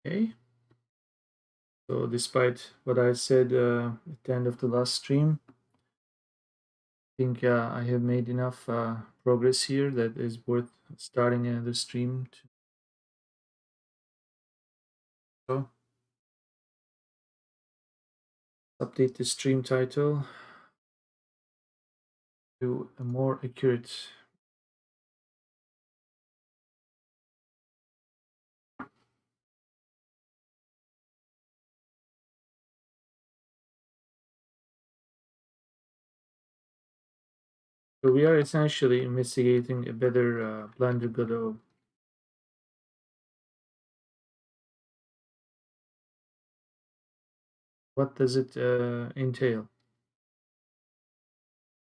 Okay, so despite what I said at the end of the last stream, I think I have made enough progress here that is worth starting another stream. So update the stream title to a more accurate. So we are essentially investigating a better Blender Godot. What does it entail?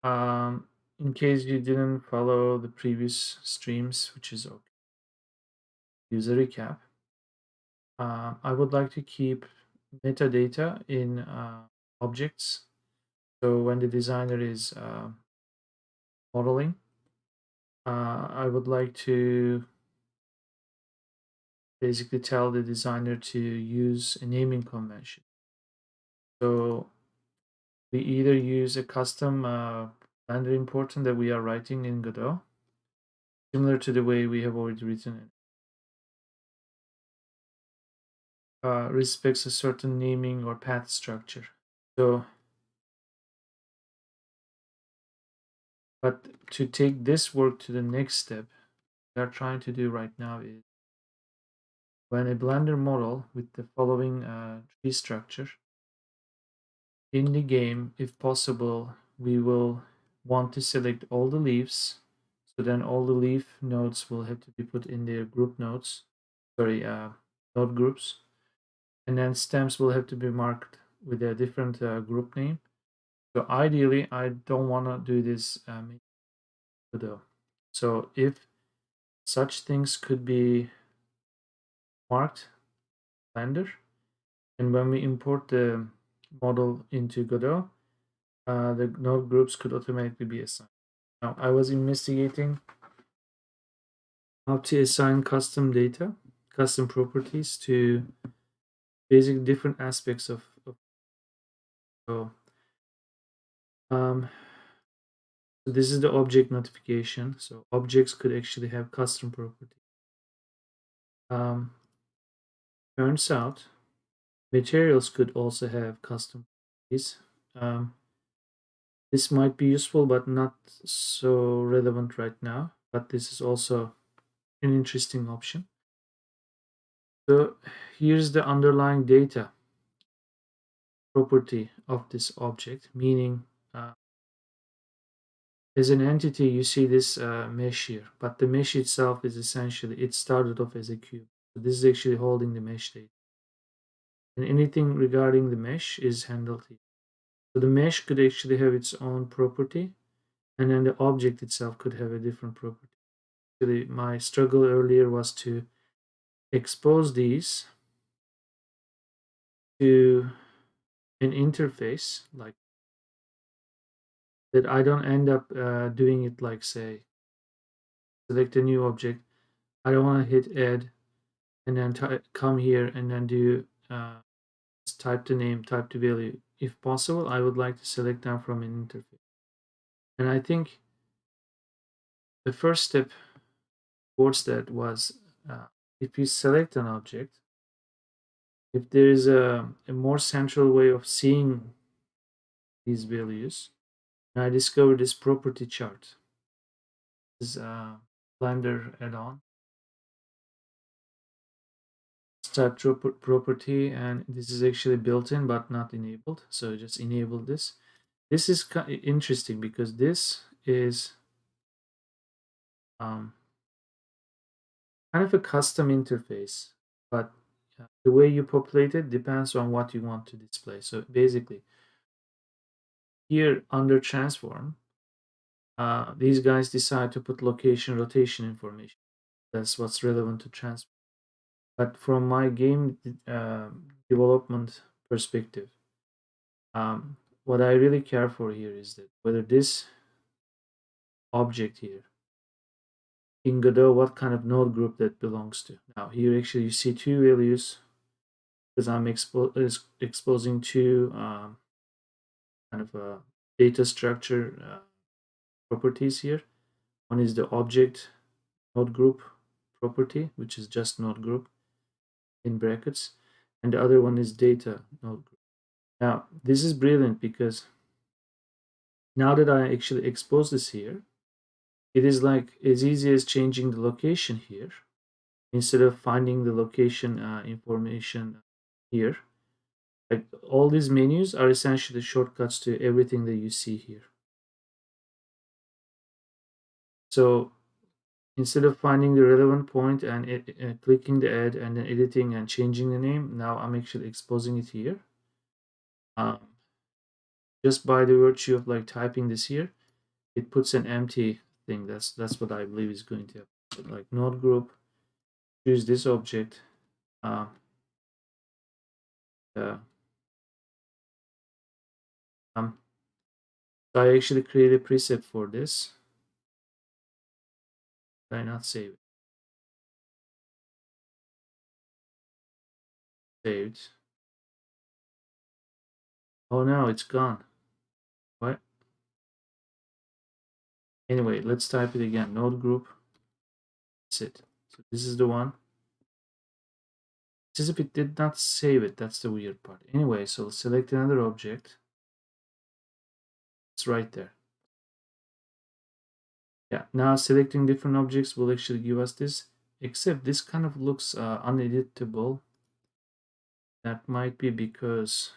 Um, in case you didn't follow the previous streams, which is okay, use a recap. I would like to keep metadata in objects. So when the designer is modeling, I would like to basically tell the designer to use a naming convention. So we either use a custom Blender important that we are writing in Godot, similar to the way we have already written it. Respects a certain naming or path structure. So, but to take this work to the next step, we are trying to do right now is when a Blender model with the following tree structure in the game, if possible, we will want to select all the leaves. So then all the leaf nodes will have to be put in their group nodes, sorry, node groups. And then stems will have to be marked with a different group name. So ideally, I don't want to do this in Godot. So if such things could be marked Blender, and when we import the model into Godot, the node groups could automatically be assigned. Now, I was investigating how to assign custom data, custom properties to basic different aspects of so, um, so this is the object notification. So objects could actually have custom properties. Um, turns out materials could also have custom properties. Um, this might be useful, but not so relevant right now. But this is also an interesting option. So here's the underlying data property of this object, meaning as an entity, you see this mesh here, but the mesh itself is essentially, it started off as a cube. So this is actually holding the mesh data. And anything regarding the mesh is handled here. So the mesh could actually have its own property, and then the object itself could have a different property. Actually, my struggle earlier was to expose these to an interface like that. I don't end up doing it like, say, select a new object. I don't want to hit add and then come here and then do type the name, type the value. If possible, I would like to select them from an interface. And I think the first step towards that was if you select an object, if there is a more central way of seeing these values, and I discovered this property chart. This is a Blender add-on. Type property, and this is actually built in but not enabled. So just enable this. This is interesting because this is kind of a custom interface, but the way you populate it depends on what you want to display. So basically, here under transform, these guys decide to put location, rotation information. That's what's relevant to transform. But from my game development perspective, what I really care for here is that whether this object here in Godot, what kind of node group that belongs to. Now here actually you see two values because I'm exposing two kind of data structure properties here. One is the object node group property, which is just node group in brackets, and the other one is data node group. Now, this is brilliant because now that I actually expose this here, it is like as easy as changing the location here. Instead of finding the location information here, like all these menus are essentially shortcuts to everything that you see here. So instead of finding the relevant point and clicking the ad and then editing and changing the name, now I'm actually exposing it here. Um, just by the virtue of like typing this here, it puts an empty thing. That's what I believe is going to happen. Like node group, choose this object. Uh, uh, um, so I actually create a preset for this. Why not save it? Saved. Oh no, it's gone. What? Anyway, let's type it again. Node group. That's it. So this is the one. It's as if it did not save it. That's the weird part. Anyway, so select another object. It's right there. Yeah, now selecting different objects will actually give us this, except this kind of looks uneditable. That might be because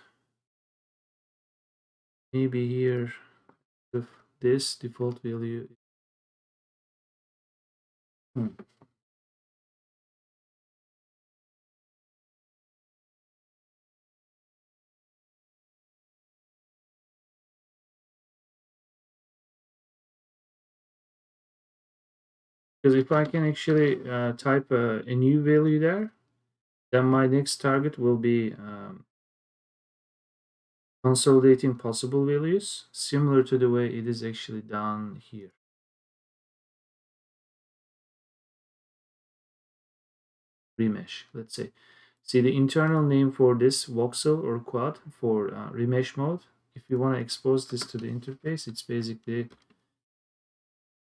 maybe here with this default value. Hmm. Because if I can actually type a new value there, then my next target will be consolidating possible values, similar to the way it is actually done here. Remesh, let's say. See the internal name for this voxel or quad for remesh mode. If you want to expose this to the interface, it's basically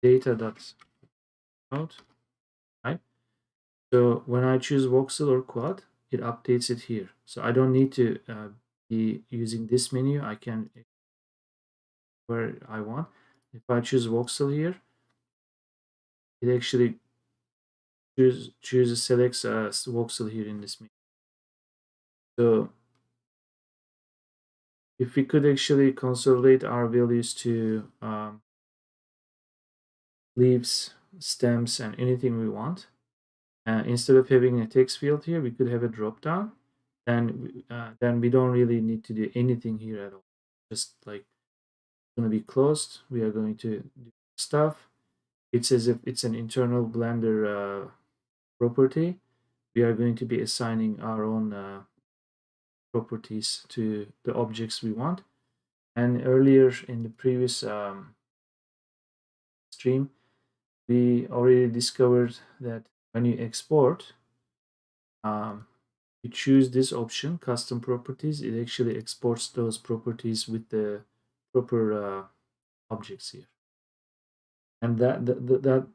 data.mode, right? So when I choose voxel or quad, it updates it here. So I don't need to be using this menu. I can where I want. If I choose voxel here, it actually selects voxel here in this menu. So if we could actually consolidate our values to leaves, stems, and anything we want, instead of having a text field here, we could have a drop down. Then we don't really need to do anything here at all. Just like it's going to be closed. We are going to do stuff. It's as if it's an internal Blender property. We are going to be assigning our own properties to the objects we want. And earlier in the previous stream, we already discovered that when you export, you choose this option, custom properties, it actually exports those properties with the proper objects here. And that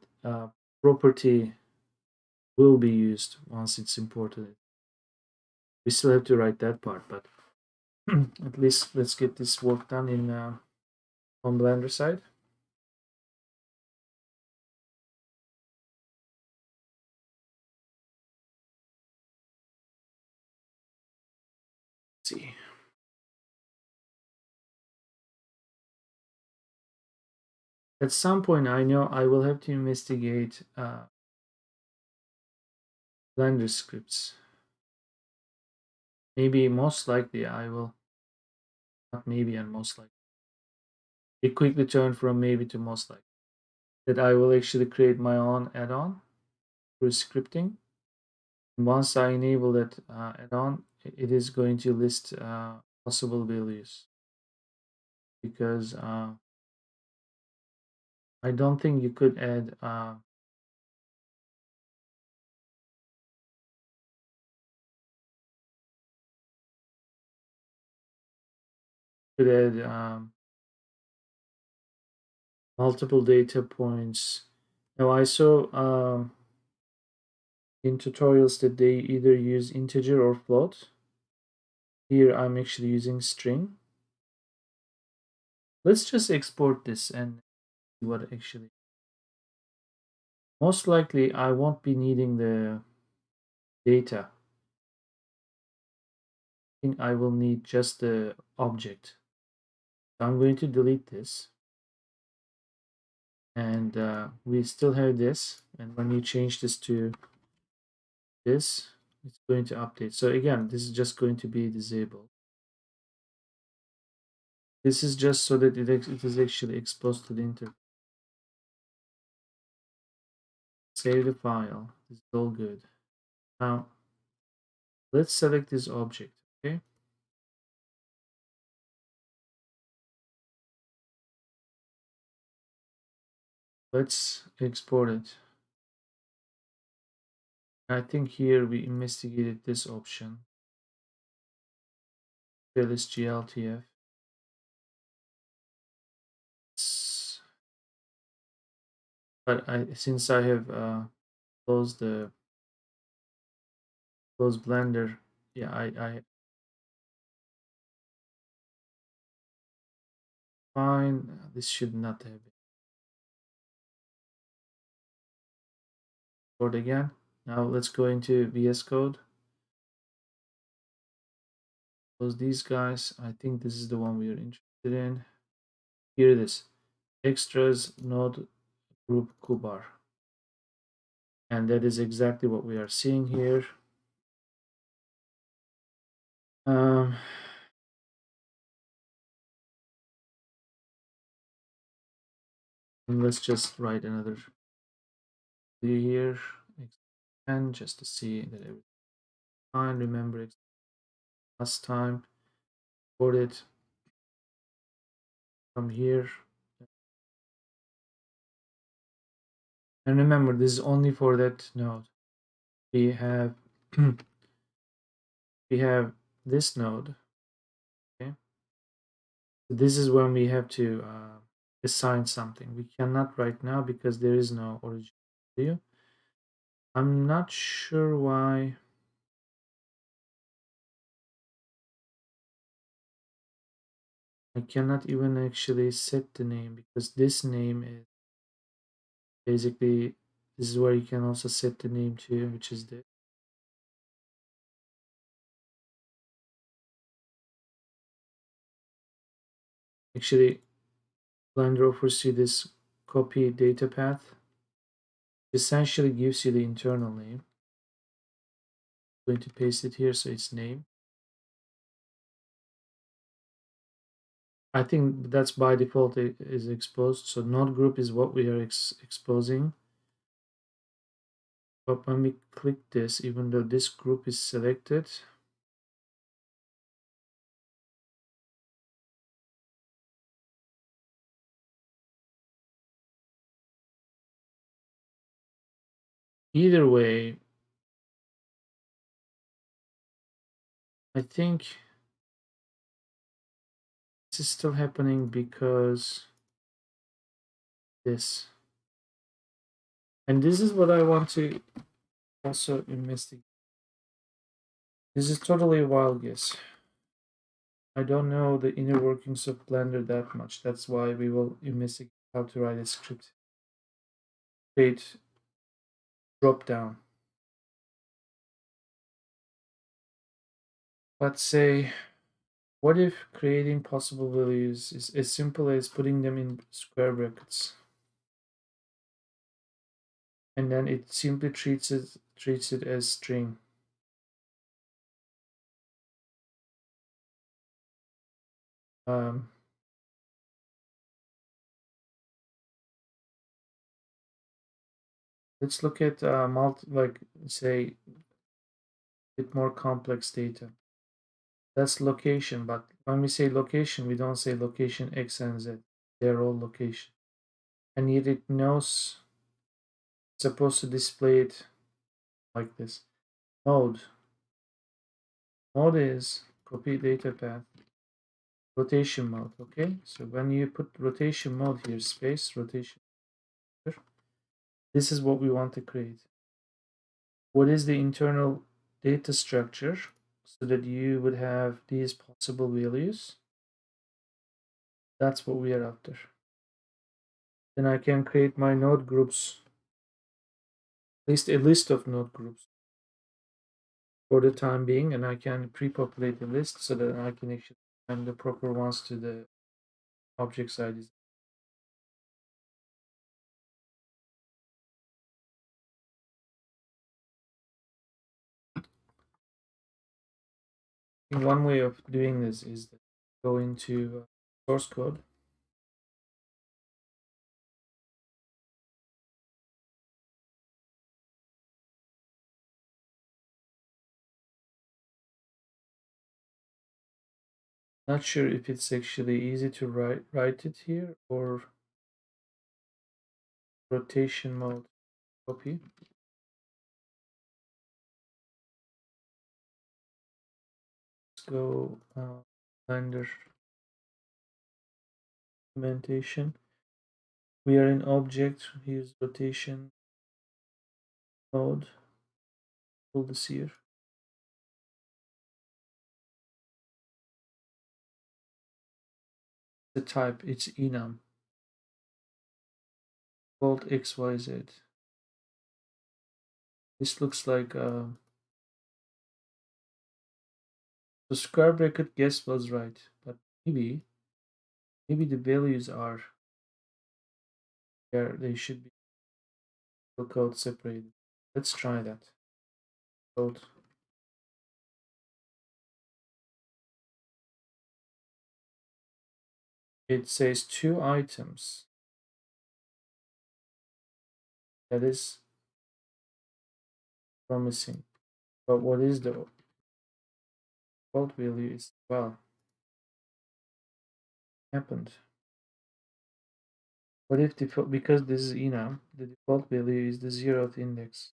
property will be used once it's imported. We still have to write that part, but at least let's get this work done in on Blender side. Let's see. At some point, I know I will have to investigate Blender scripts. Maybe most likely I will, not maybe and most likely. It quickly turned from maybe to most likely. That I will actually create my own add-on through scripting. And once I enable that add-on, it is going to list possible values. Because I don't think you could add could add multiple data points. Now I saw in tutorials that they either use integer or float. Here I'm actually using string. Let's just export this and see what actually. Most likely I won't be needing the data. I think I will need just the object. So I'm going to delete this. And we still have this. And when you change this to this, it's going to update. So again, this is just going to be disabled. This is just so that it is actually exposed to the interface. Save the file. This is all good. Now, let's select this object, okay? Let's export it. I think here we investigated this option. This GLTF. But since I have closed Blender, yeah, I fine. This should not have been stored again. Now let's go into VS Code. Close these guys. I think this is the one we are interested in. Here it is. Extras node group kubar. And that is exactly what we are seeing here. Um, and let's just write another here and just to see that everything's fine. Remember last time, import it from here. And remember, this is only for that node. We have we have this node. Okay, so this is when we have to assign something. We cannot right now because there is no origin value. I'm not sure why. I cannot even actually set the name because this name is basically, this is where you can also set the name to, which is the actually Blender offers you this copy data path. Essentially gives you the internal name. I'm going to paste it here so it's name. I think that's by default is exposed. So node group is what we are exposing. But when we click this, even though this group is selected, either way, I think this is still happening because this. And this is what I want to also investigate. This is totally a wild guess. I don't know the inner workings of Blender that much. That's why we will investigate how to write a script. Create drop down. Let's say, what if creating possible values is as simple as putting them in square brackets? And then it simply treats it as string. Um, let's look at like say a bit more complex data. That's location, but when we say location, we don't say location X and Z. They're all location. And yet it knows it's supposed to display it like this. Mode. Mode is copy data path. rotation mode. Okay, so when you put rotation mode here, space rotation, this is what we want to create. What is the internal data structure so that you would have these possible values? That's what we are after. Then I can create my node groups, at least a list of node groups for the time being, and I can pre-populate the list so that I can actually find the proper ones to the object IDs. One way of doing this is that go into source code. Not sure if it's actually easy to write it here or rotation mode copy. Let's go Blender implementation. We are in object. Here's rotation mode. Pull this here. The type it's enum. Volt XYZ. This looks like the square bracket guess was right, but maybe the values are there. They should be code separated. Let's try that. Code. It says 2 items. That is promising. But what is the default value is, well, happened. What if default, because this is enum, the default value is the 0th index.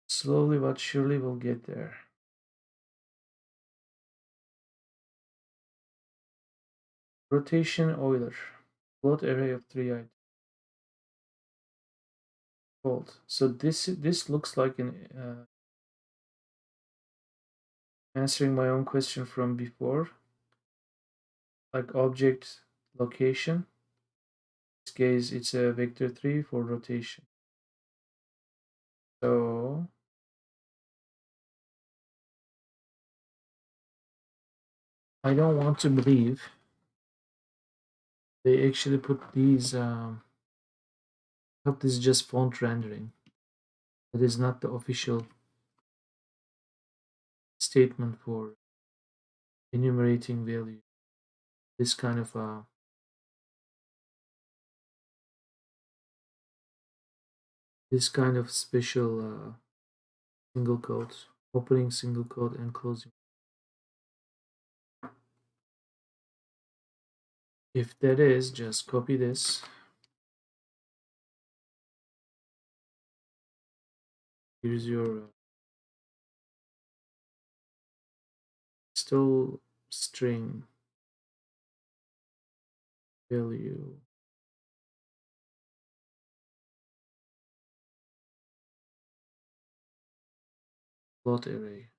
Slowly but surely we'll get there. Rotation Euler. Float array of 3 items. Default. So this looks like an answering my own question from before, like object location. In this case, it's a vector 3 for rotation. So I don't want to believe they actually put these. I hope this is just font rendering. It is not the official statement for enumerating value. This kind of special single quotes, opening single quote and closing. If that is, just copy this. Here's your still string value float array.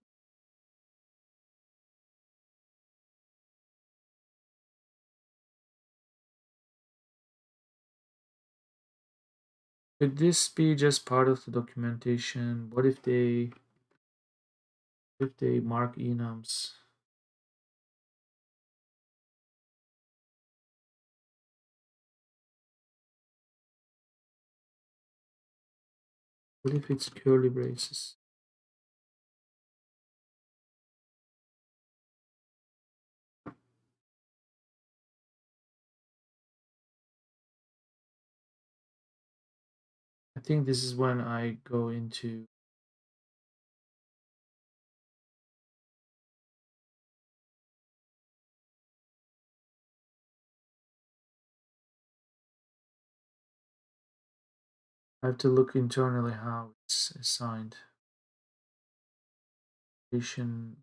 Could this be just part of the documentation? What if they mark enums? What if it's curly braces? I think this is when I go into I have to look internally how it's assigned. Creation,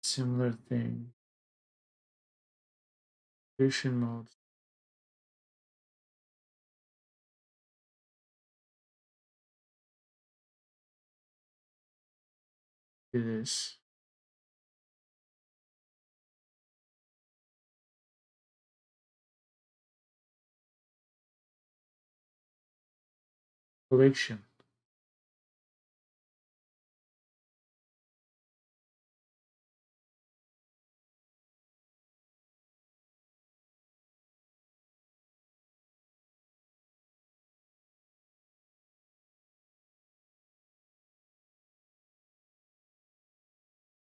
similar thing. Creation mode. It is collection.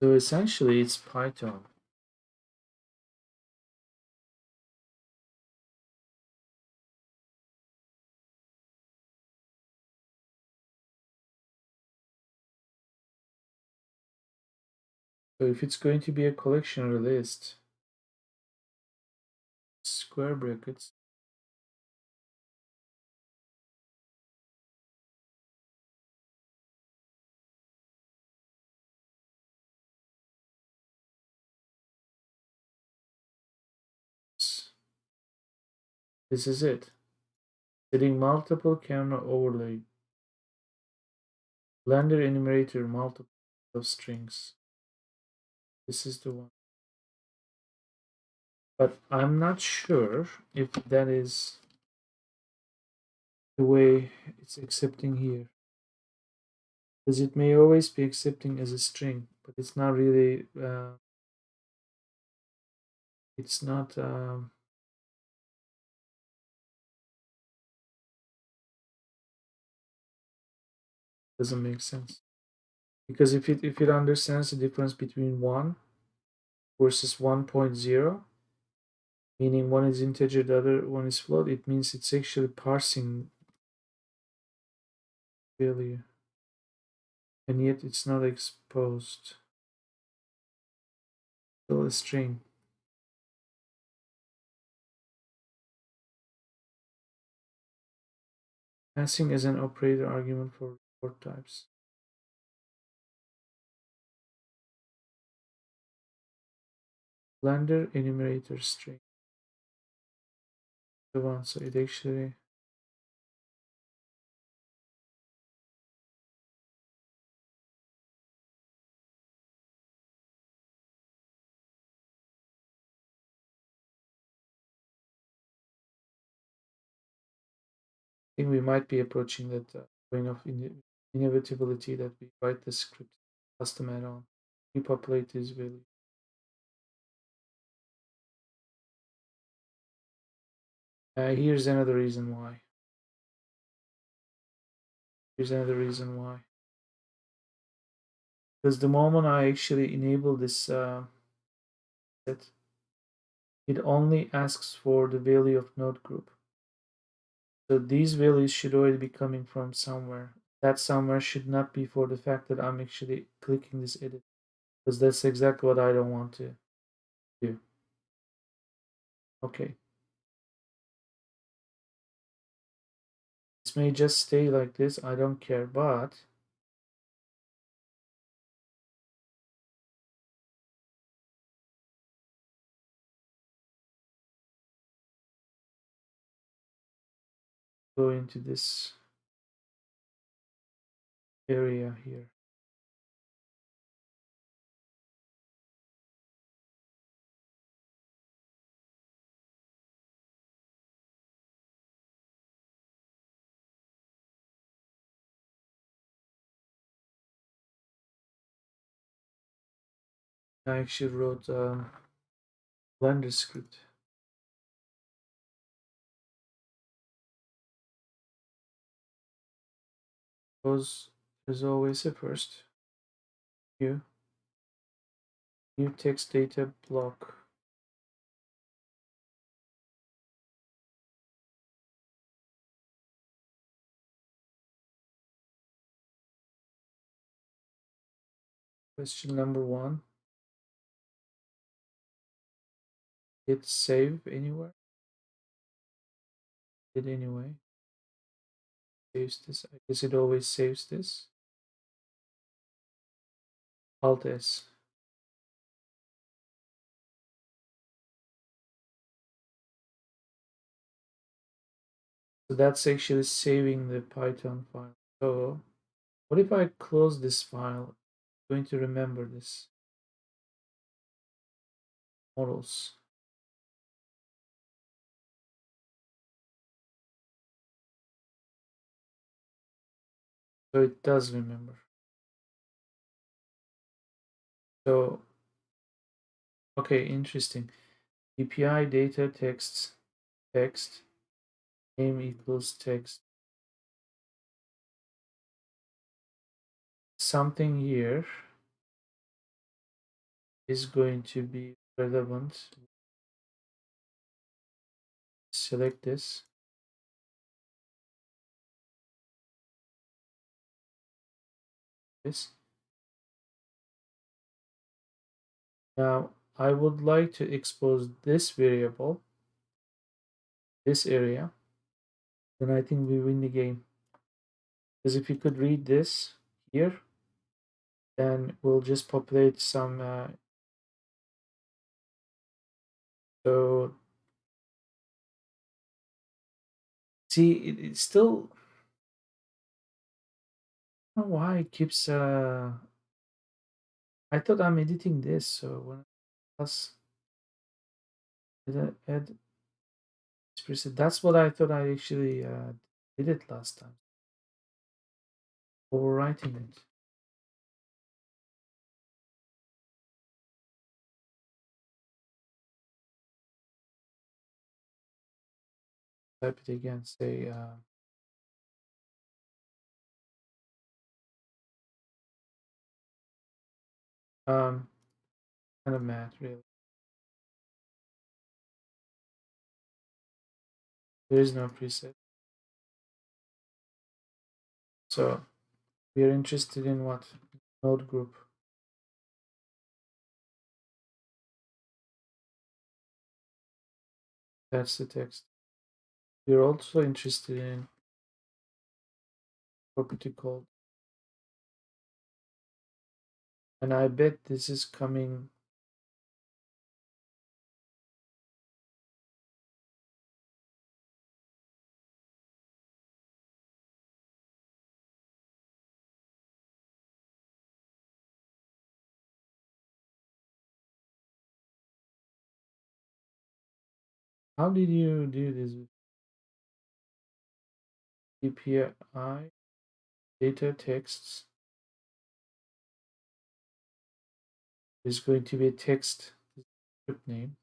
So essentially, it's Python. So if it's going to be a collection or a list, square brackets. This is it. Setting multiple camera overlay. Blender enumerator multiple of strings. This is the one. But I'm not sure if that is the way it's accepting here. Because it may always be accepting as a string, but it's not really, it's not, doesn't make sense. Because if it understands the difference between 1 versus 1.0, meaning one is integer, the other one is float, it means it's actually parsing value. And yet it's not exposed. Still a string. Passing as an operator argument for report types. Blender enumerator string. The one, so it actually think we might be approaching that point of inevitability that we write the script custom add-on, repopulate this value. Here's another reason why. Here's another reason why. Because the moment I actually enable this set, it only asks for the value of node group. So these values should already be coming from somewhere. That somewhere should not be for the fact that I'm actually clicking this edit. Because that's exactly what I don't want to do. Okay. This may just stay like this, I don't care, but go into this area here. I actually wrote Blender script. Because there's always a first. New, new text data block. Question number 1. Hit save anywhere. Did anyway. saves this. I guess it always saves this. Alt S. So that's actually saving the Python file. So what if I close this file? I'm going to remember this models. So it does remember. So okay, interesting. API data text name equals text. Something here is going to be relevant. Select this. This. Now I would like to expose this variable, this area. Then I think we win the game. Because if you could read this here, then we'll just populate some. So see, it still. I don't know why it keeps. I thought I'm editing this, so when I plus add this preset, that's what I thought I actually did it last time. Overwriting it. Type it again. Say. Um, kind of mad, really. There is no preset. So we are interested in what? Node group. That's the text. We're also interested in property called, and I bet this is coming. How did you do this with API data texts? Is going to be a text script name.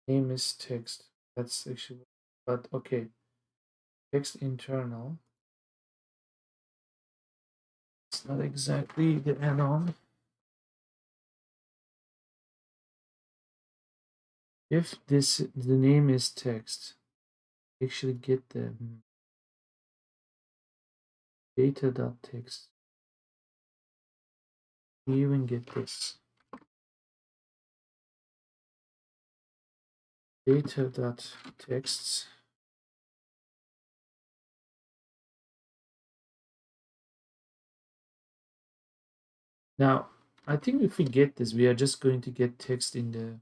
Name is text. That's actually, but okay. Text internal. It's not exactly the add-on. If the name is text, actually get the data.text. You even get this data.texts. Now, I think if we get this, we are just going to get text in the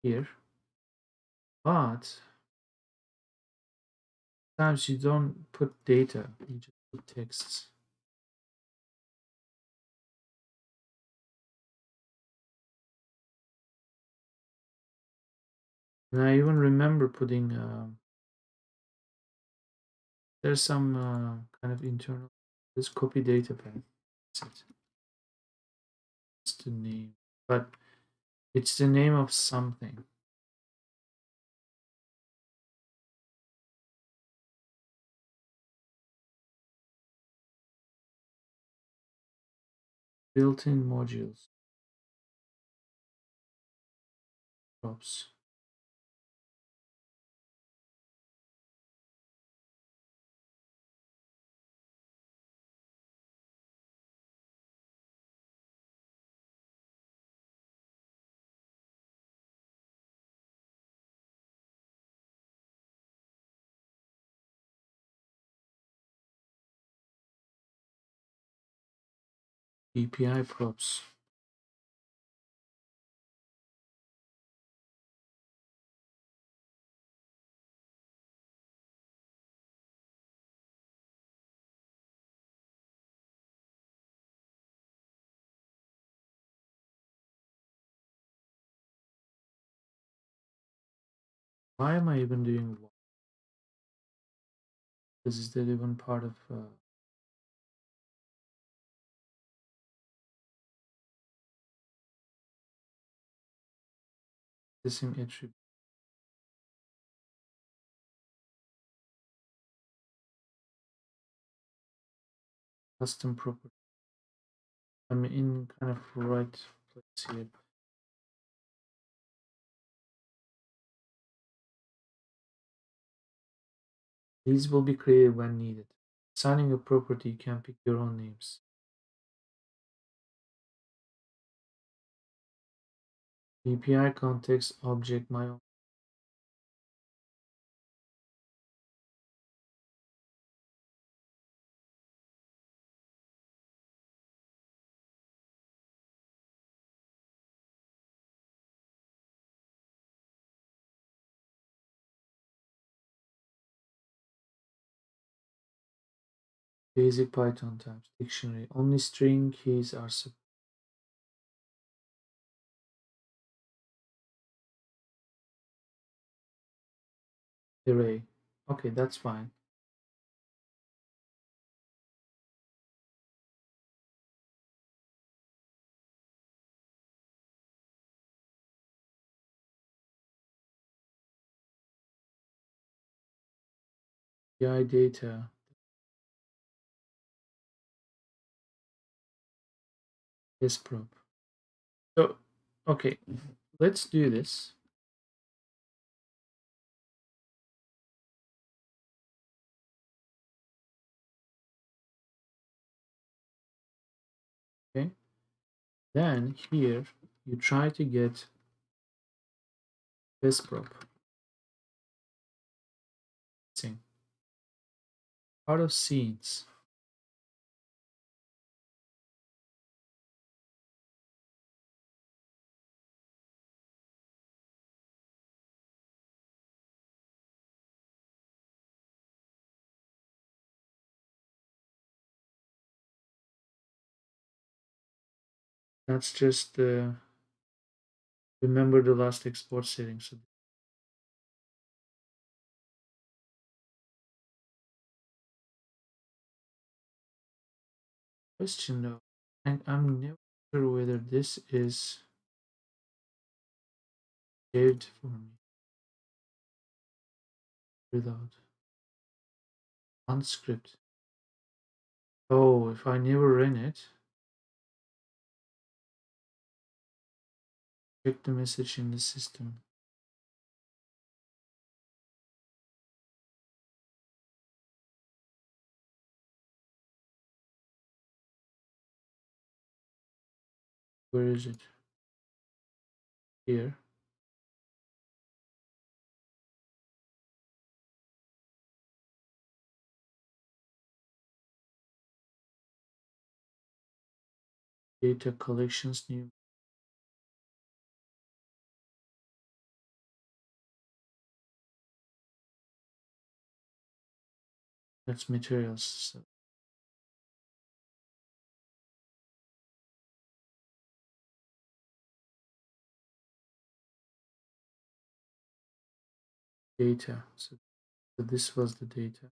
here. But sometimes you don't put data, you just put texts. And I even remember putting there's some kind of internal. This copy data path. That's it. It's the name, but it's the name of something. Built-in modules. Props. API props. Why am I even doing what? Is that even part of the same attribute? Custom property. I'm in kind of right place here. These will be created when needed. Assigning a property, you can pick your own names. API context object my own. Basic Python types. Dictionary. Only string keys are array. Okay, that's fine. API data. This prop. So, okay, let's do this. Okay. Then here you try to get this prop. Sing. Out of scenes. That's just remember the last export setting. So question though, and I'm never sure whether this is saved for me without unscript. Oh, if I never ran it, check the message in the system. Where is it? Here. Data collections new. That's materials. So data. So this was the data.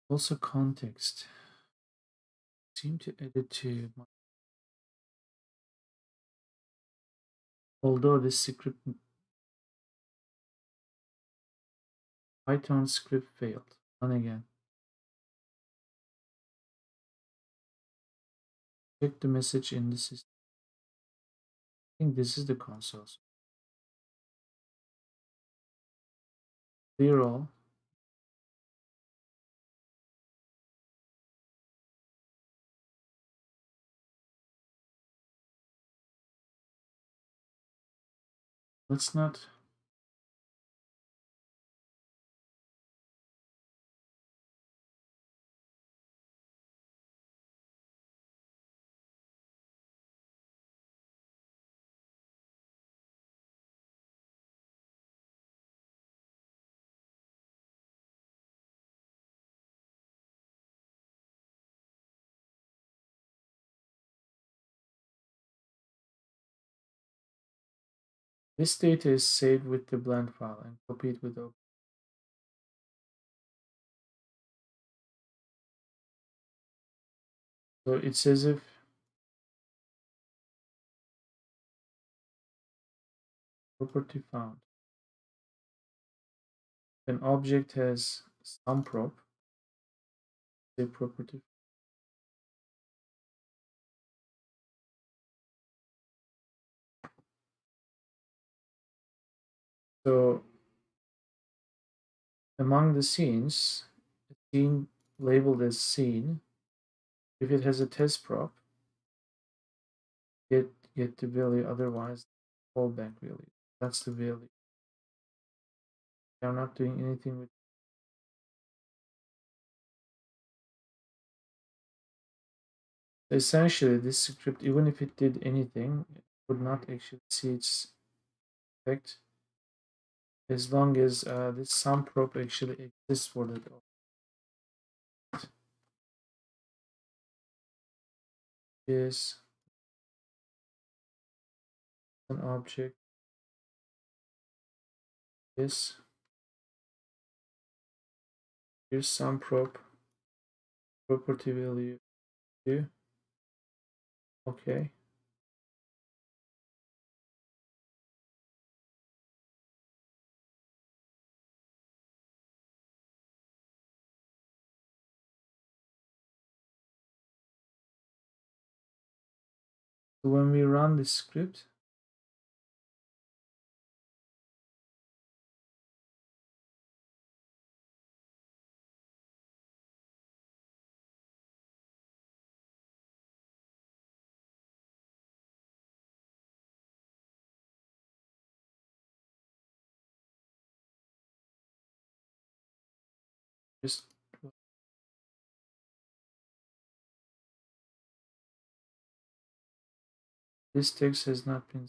Also context. Seem to edit to although this script Python script failed. And again. Check the message in the system. I think this is the console. Clear all. Let's not. This data is saved with the blend file and copied with the. So it's as if property found. An object has some prop, say property. So among the scenes, a scene labeled as scene, if it has a test prop, get get the value, otherwise fallback value. That's the value. They're not doing anything with. Essentially, this script, even if it did anything, it would not actually see its effect as long as this sum prop actually exists for that object. Is an object is here's sum prop property value. Okay. So when we run this script, just this text has not been.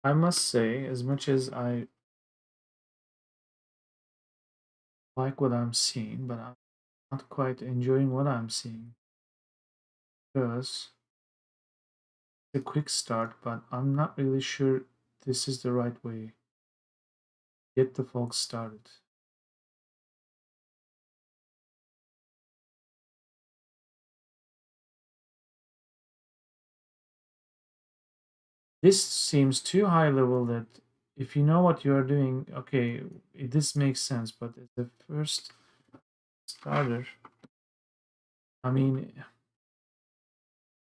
I must say, as much as I like what I'm seeing, but I'm not quite enjoying what I'm seeing because it's a quick start, but I'm not really sure this is the right way. Get the folks started. This seems too high level that if you know what you are doing, okay, this makes sense, but as the first starter, I mean,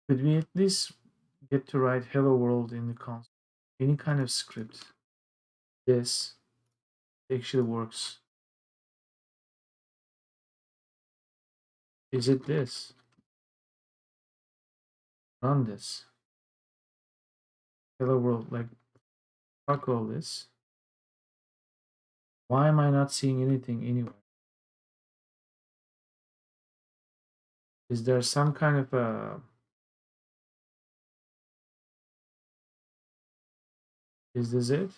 could we at least get to write hello world in the console? Any kind of script. This actually works. Is it this? Run this. Hello world, like fuck all this. Why am I not seeing anything anywhere? Is there some kind of a. Is this it?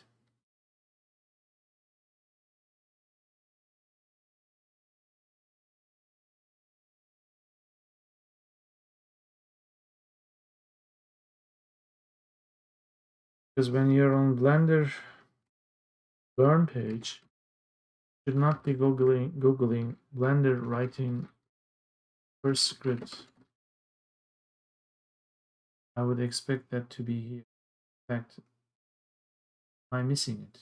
Because when you're on Blender Learn page, you should not be googling Blender writing first script. I would expect that to be here. In fact, I'm missing it.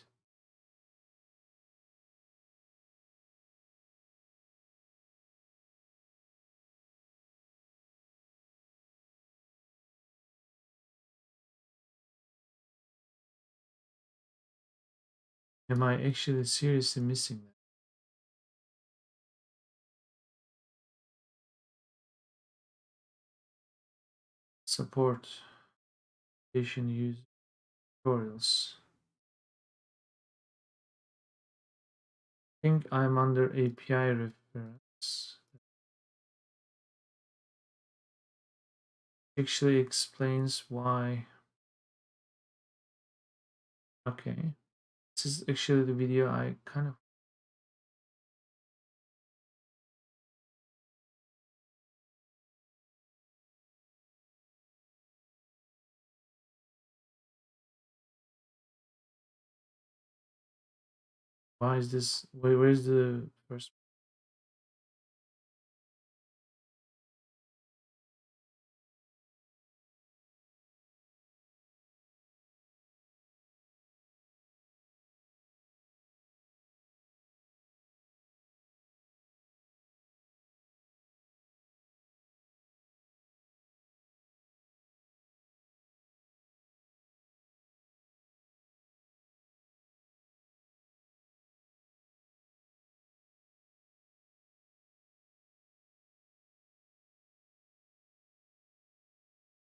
Am I actually seriously missing that? Support application use tutorials. I think I'm under API reference. Actually explains why. Okay. This is actually the video I kind of. Why is this? Where's the first?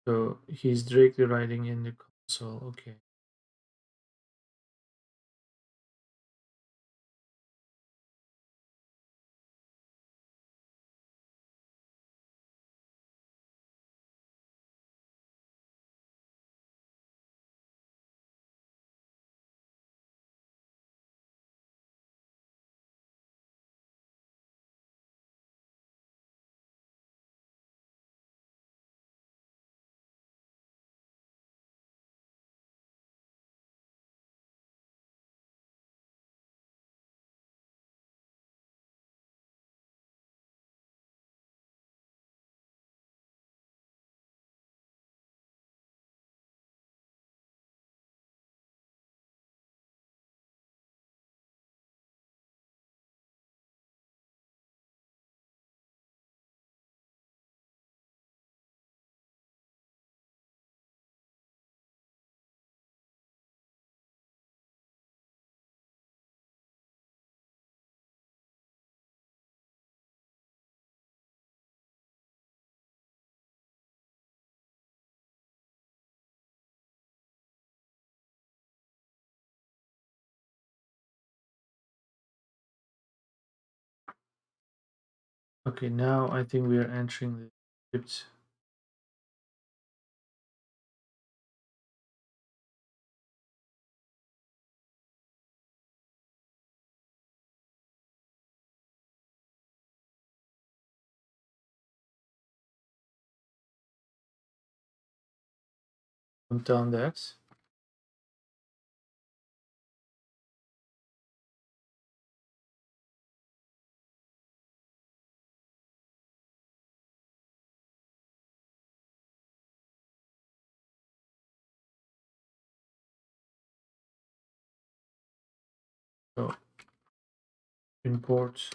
So he's directly writing in the console. Okay. Okay, now I think we are entering the script. Down that. So import.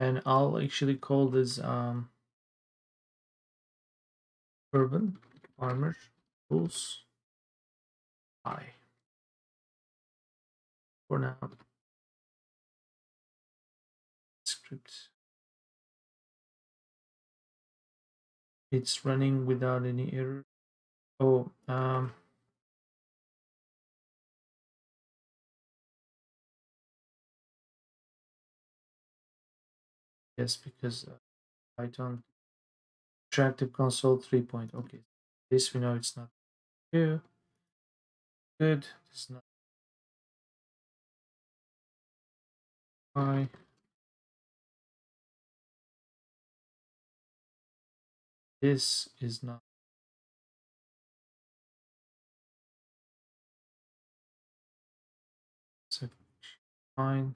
And I'll actually call this urban farmer tools I for now. Script. It's running without any error. Oh, yes, because Python interactive console 3 point. Okay, this we know it's not here. Good. It's not I. This is not. So fine.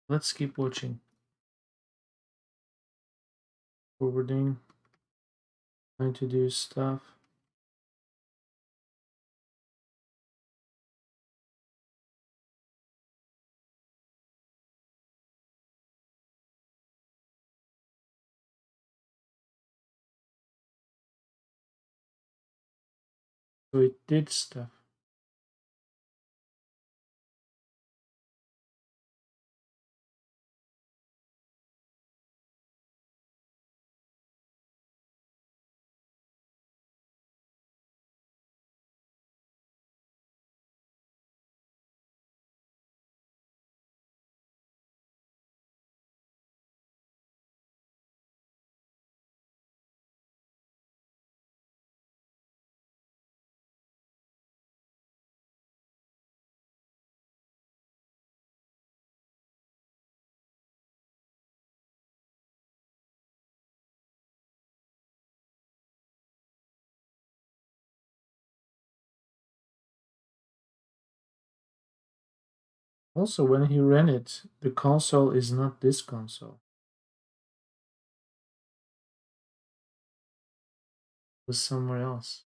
Let's keep watching. Forwarding. Trying to do stuff. So it did stuff. Also, when he ran it, the console is not this console. It was somewhere else.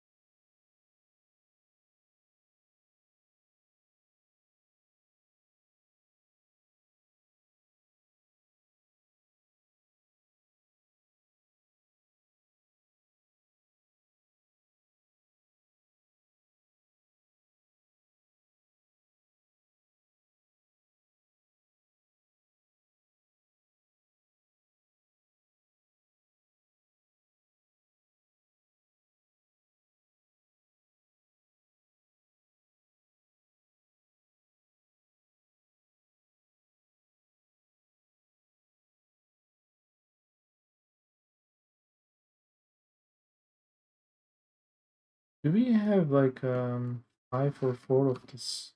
Do we have like 5 or 4 of this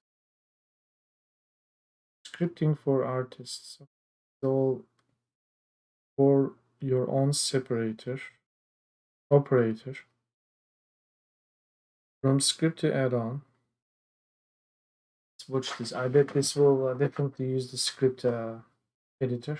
scripting for artists? All for your own separator operator from script to add-on. Let's watch this. I bet this will definitely use the script editor.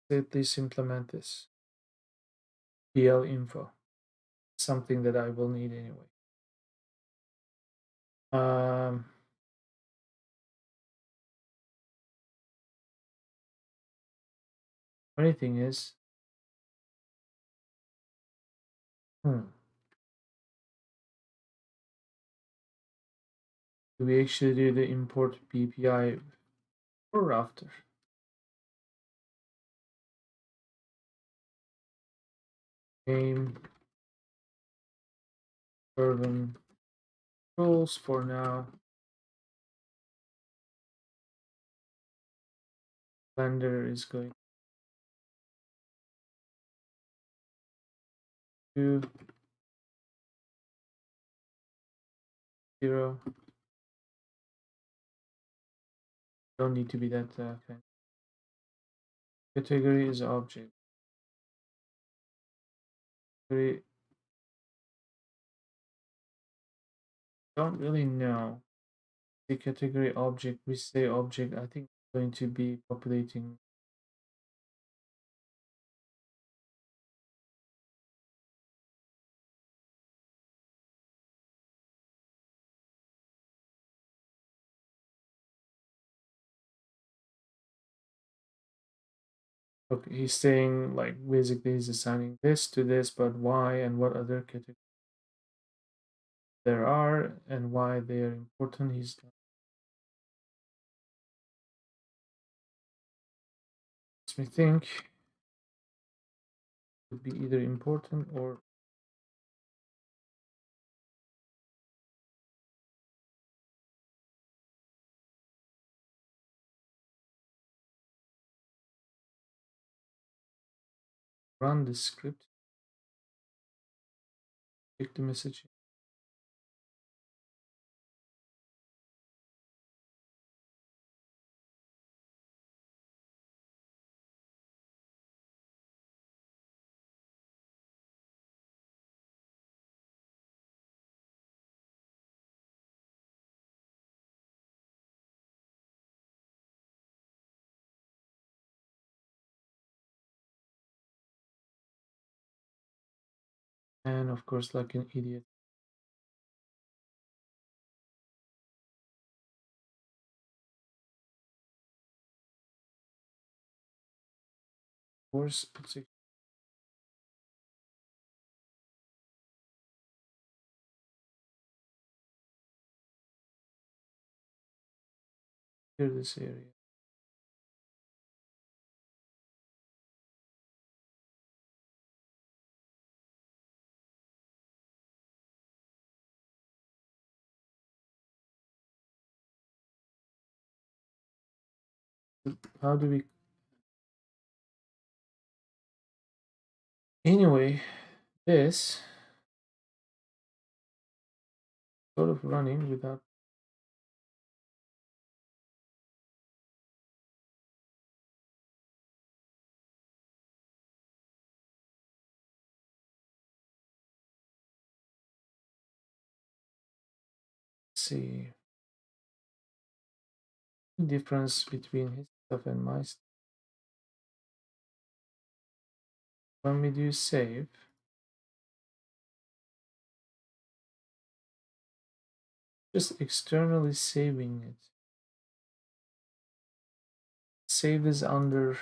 Say, please implement this. PL info. Something that I will need anyway. Um, Funny thing is, do we actually do the import PPI or after? Game urban rules for now. Blender is going to 0. Don't need to be that fancy. Category is object. Category, don't really know. The category object, we say object, I think it's going to be populating. Okay, he's saying like basically he's assigning this to this, but why and what other categories there are and why they are important. He's makes me think would be either important or run the script, check the message. And of course, like an idiot. Of course, it's clear this area. How do we? Anyway, this sort of running without. See difference between his stuff and my stuff. When we do save, just externally saving it. Save is under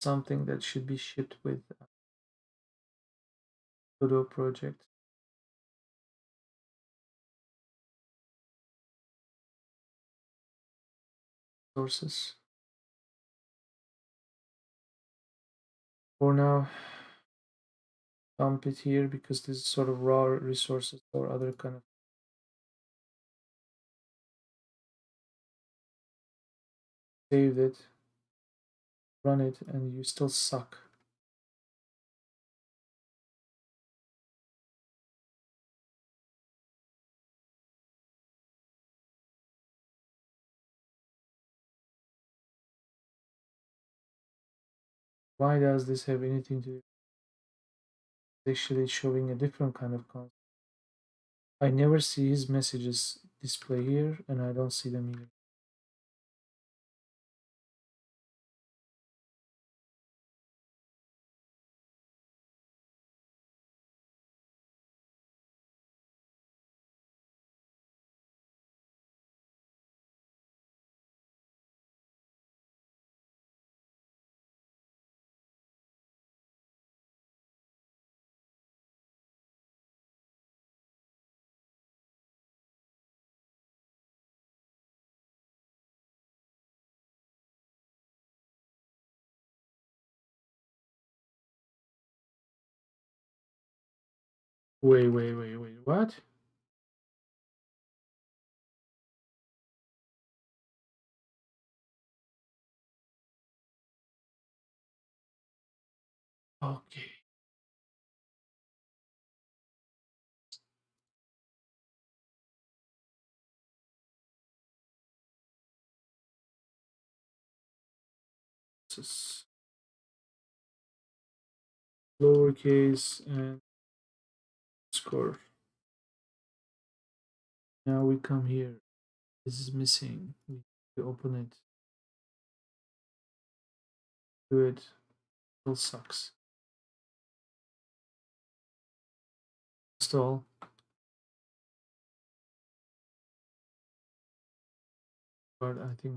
something that should be shipped with Godot project sources. For now, dump it here because this is sort of raw resources or other kind of saved it, run it, and you still suck. Why does this have anything to do with actually showing a different kind of concept? I never see his messages display here, and I don't see them here. Wait. What? Okay. This is lowercase and score. Now we come here. This is missing. We need to open it. Do it. Still sucks. Install. But I think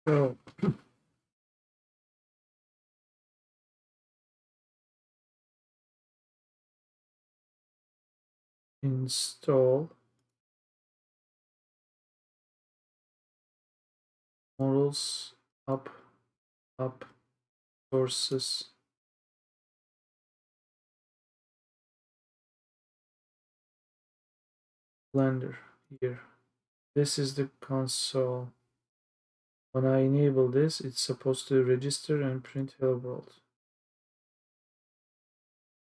So install models up sources Blender here. This is the console. When I enable this, it's supposed to register and print hello world.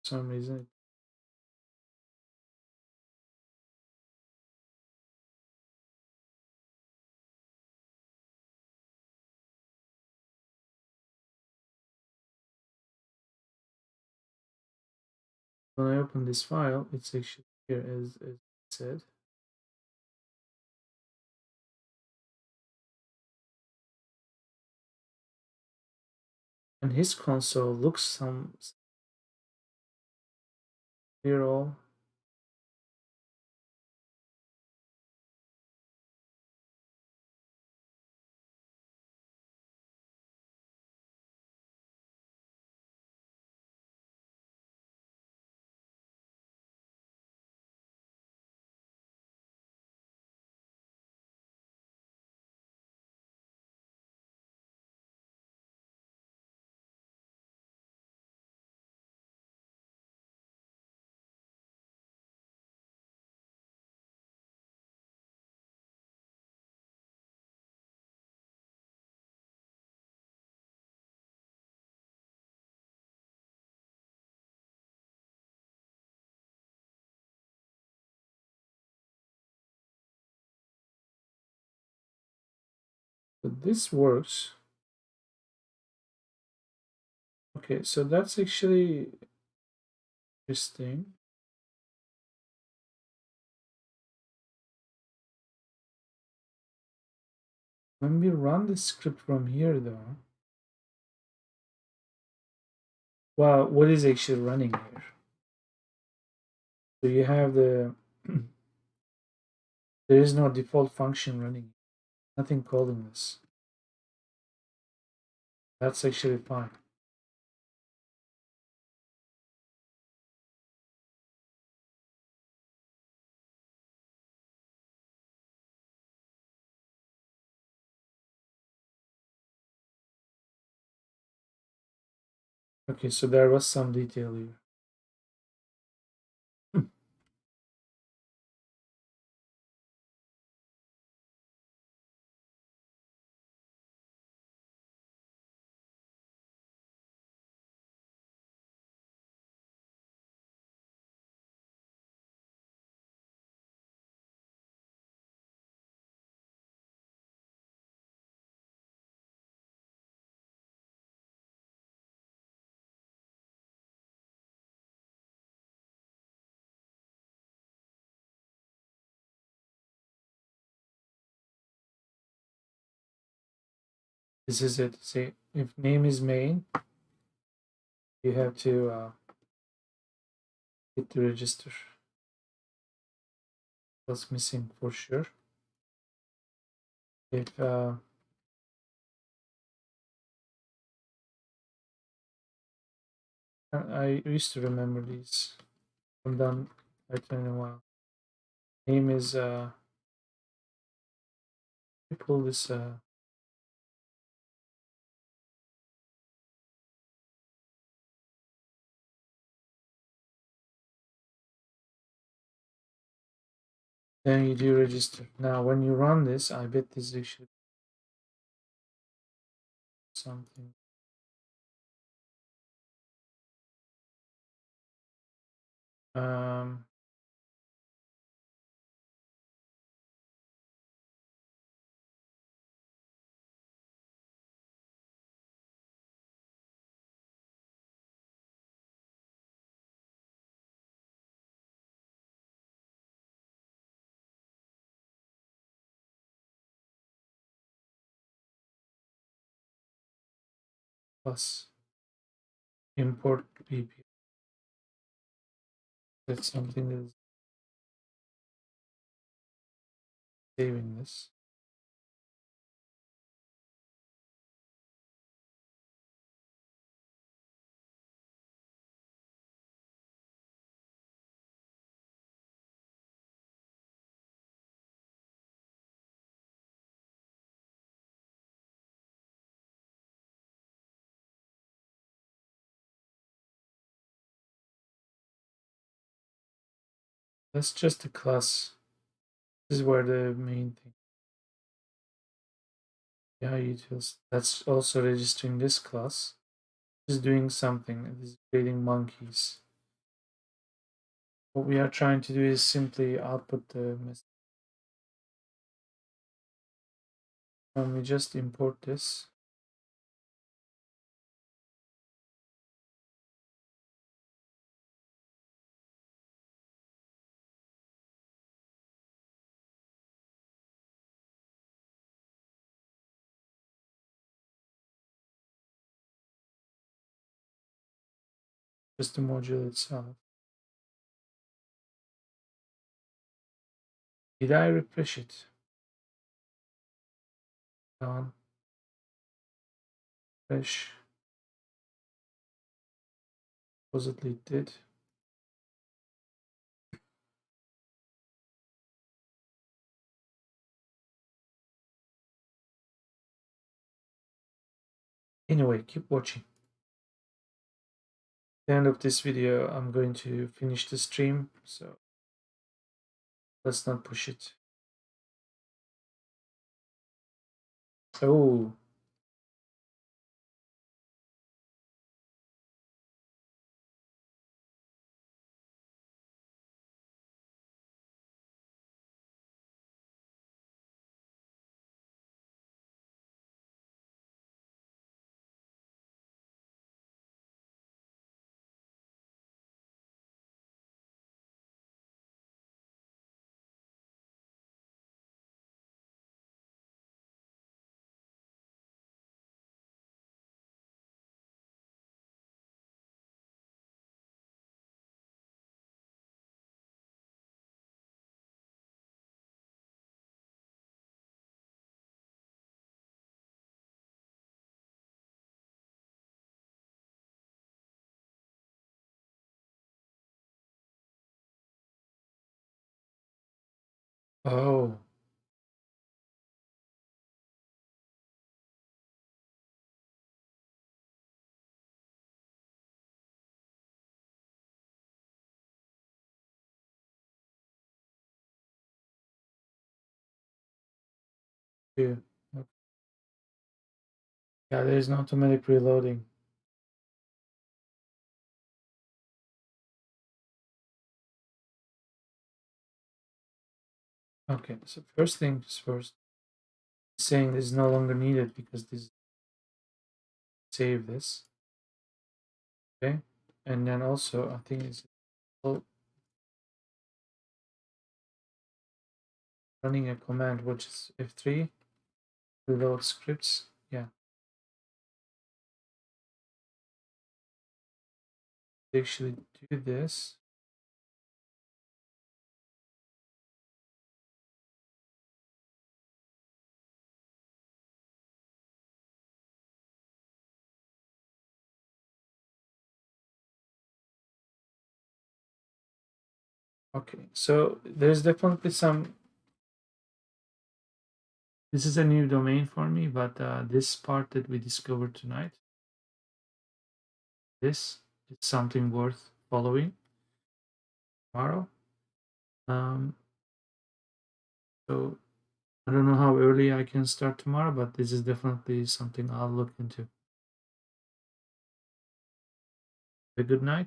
For some reason. When I open this file, it's actually here as it said. And his console looks some here all. But this works. Okay, so that's actually interesting. When we run the script from here though, well, what is actually running here? So you have the there is no default function running. Nothing calling this. That's actually fine. Okay, so there was some detail here. This is it. Say if name is main, you have to hit the register. That's missing for sure. If I used to remember these. I'm done in a while. Name is pull this then you do register. Now when you run this, I bet this actually something. Um, plus import PP. That's something that is saving this. That's just a class. This is where the main thing. Yeah, utils. That's also registering this class. Is doing something. It is creating monkeys. What we are trying to do is simply output the message. And we just import this. Just the module itself. Did I refresh it? Down. Refresh. Supposedly it did. Anyway, keep watching. At the end of this video, I'm going to finish the stream, so let's not push it. Oh, oh, yeah. Yeah, there's no automatic reloading. Okay, so first things first, saying this is no longer needed because this save this. Okay, and then also I think it's running a command which is F3 reload scripts. Yeah, actually do this. Okay, so there's definitely some. This is a new domain for me, but this part that we discovered tonight, this is something worth following tomorrow. Um, so I don't know how early I can start tomorrow, but this is definitely something I'll look into. A good night.